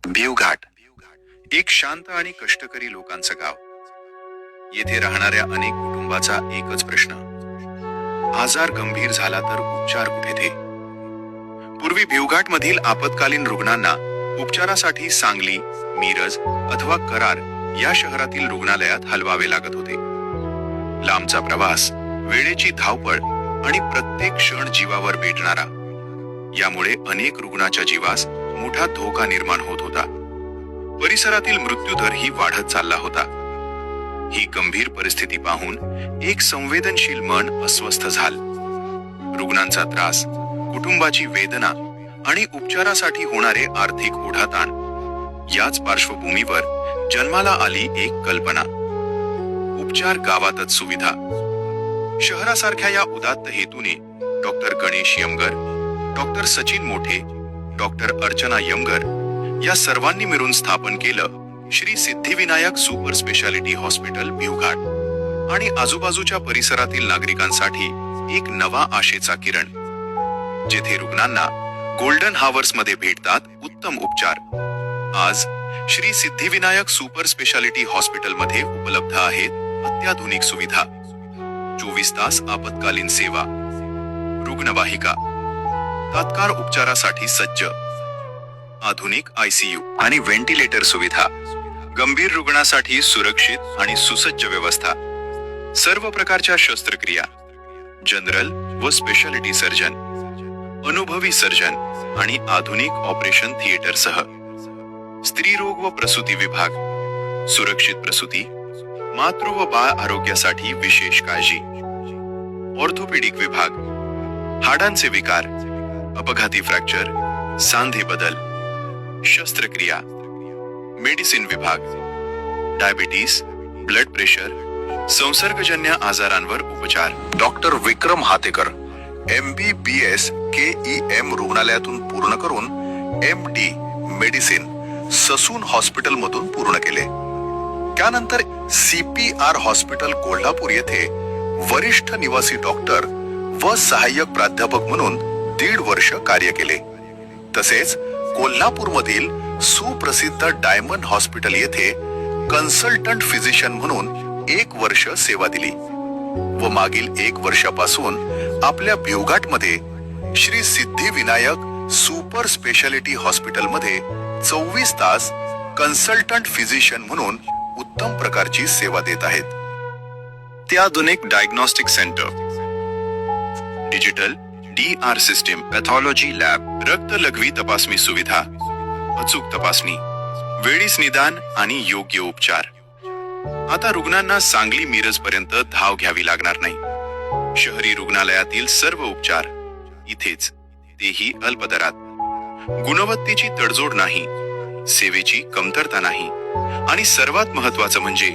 भिवघाट एक शांत आणि कष्टकरी लोकांचं गाव. येथे राहणाऱ्या अनेक कुटुंबाचा एकच प्रश्न, आजार गंभीर झाला तर उपचार कुठे थे. पूर्वी भिवघाट मधील आपत्कालीन रुग्णांना उपचारासाठी सांगली, मिरज अथवा करार या शहरातील रुग्णालयात हलवावे लागत होते. लांबचा प्रवास, वेळेची धावपळ आणि प्रत्येक क्षण जीवावर बेतणारा, यामुळे अनेक रुग्णाच्या जीवास मोठा धोका निर्माण होत होता. परिसरातील मृत्यूदर ही वाढत चालला होता. ही गंभीर परिस्थिती पाहून एक संवेदनशील मन अस्वस्थ झालं. रुग्णांचा त्रास, कुटुंबाची वेदना आणि उपचारासाठी होणारे आर्थिक ओढाताण, याच पार्श्वभूमीवर जन्माला आली एक कल्पना, उपचार गावातच सुविधा. शहरासारख्या या उदात्त हेतूने डॉक्टर गणेश यमगर, डॉक्टर सचिन मोठे, डॉक्टर अर्चना यमगर या सर्वांनी मिळून स्थापन केलं Shri Siddhivinayak super speciality hospital Bhivghat. आणि आजूबाजूच्या परिसरातील नागरिकांसाठी एक नवा आशेचा किरण, जेथे रुग्णांना गोल्डन हावर्स मध्ये भेटतात उत्तम उपचार. आज Shri Siddhivinayak super speciality hospital मध्ये उपलब्ध आहेत अत्याधुनिक सुविधा, 24 तास आपत्कालीन सेवा, रुग्णवाहिका, तात्काळ उपचारासाठी सज्ज, आधुनिक आयसीयू आणि व्हेंटिलेटर सुविधा, गंभीर रुग्णासाठी सुरक्षित आणि सुसज्ज व्यवस्था, सर्व प्रकारच्या शस्त्रक्रिया, जनरल व स्पेशालिटी सर्जन, अनुभवी सर्जन आणि आधुनिक ऑपरेशन थिएटरसह, स्त्रीरोग व प्रसूती विभाग, सुरक्षित प्रसूती, मातृ व बाळ आरोग्यासाठी विशेष काळजी, ऑर्थोपेडिक विभाग, हाडांचे विकार, अपघाती फ्रॅक्चर, सांधे बदल, शस्त्रक्रिया, मेडिसिन विभाग, डायबिटीस, ब्लड प्रेशर, संसर्गजन्य आजारांवर उपचार. डॉक्टर विक्रम हातेकर MBBS KEM रुग्णालयातून पूर्ण करून MD मेडिसिन ससून हॉस्पिटल मधून पूर्ण केले. त्यानंतर CPR हॉस्पिटल कोल्हापूर येथे वरिष्ठ निवासी डॉक्टर व सहाय्यक प्राध्यापक म्हणून 1.5 वर्ष कार्य केले. तसेच कोल्हापूर मधील सुप्रसिद्ध डायमंड हॉस्पिटल येथे कन्सल्टंट फिजिशियन म्हणून 1 वर्ष सेवा दिली व मागील 1 वर्षापासून आपल्या भिवघाट मध्ये Shri Siddhivinayak super speciality hospital मध्ये 24 तास कन्सल्टंट फिजिशियन म्हणून उत्तम प्रकारची सेवा देत आहेत. अत्याधुनिक diagnostic centre, digital DR system, pathology lab, रक्त लघवी तपासणी सुविधा, अचूक तपासणी, वेळीच निदान आणि योग्य उपचार. आता रुग्णांना सांगली मिरज पर्यंत धाव घ्यावी लागणार नाही. शहरी रुग्णालयातील सर्व उपचार इथेच, तेही अल्प दरात. गुणवत्तेची तडजोड नाही, सेवेची कमतरता नाही आणि सर्वात महत्वाचं म्हणजे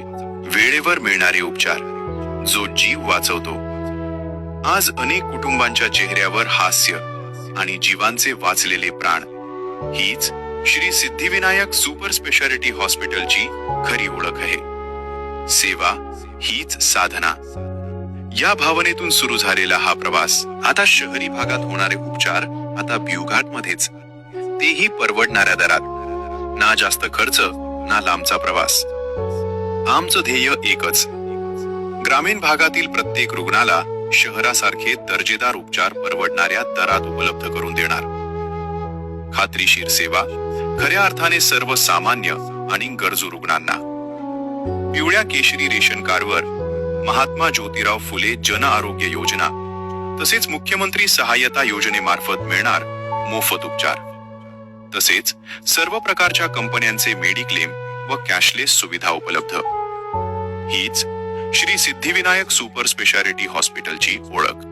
वेळेवर मिळणारे उपचार, जो जीव वाचवतो. आज अनेक कुटुंबांच्या चेहऱ्यावर हास्य आणि जीवांचे वाचलेले प्राण, हीच श्री सिद्धिविनायक सुपर स्पेशालिटी हॉस्पिटलची खरी ओळख आहे. सेवा हीच साधना, या भावनेतून सुरू झालेला हा प्रवास आता शहरी भागात होणारे उपचार आता भिवघाट मध्येच, तेही परवडणाऱ्या दरात. ना जास्त खर्च, ना लांबचा प्रवास. आमचं ध्येय एकच, ग्रामीण भागातील प्रत्येक रुग्णाला शहरासारखे दर्जेदार उपचार परवडणाऱ्या दरात उपलब्ध करून देणार. खात्रीशीर सेवा, खऱ्या अर्थाने सर्वसामान्य आणि गरजू रुग्णांना. पिवळ्या केशरी रेशन कार्डवर महात्मा ज्योतिराव फुले जन आरोग्य योजना तसेच मुख्यमंत्री सहाय्यता योजनेमार्फत मिळणार मोफत उपचार. तसेच सर्व प्रकारच्या कंपन्यांचे मेडिक्लेम व कॅशलेस सुविधा उपलब्ध. हीच श्री सिद्धिविनायक सुपर स्पेशालिटी हॉस्पिटलची ओळख.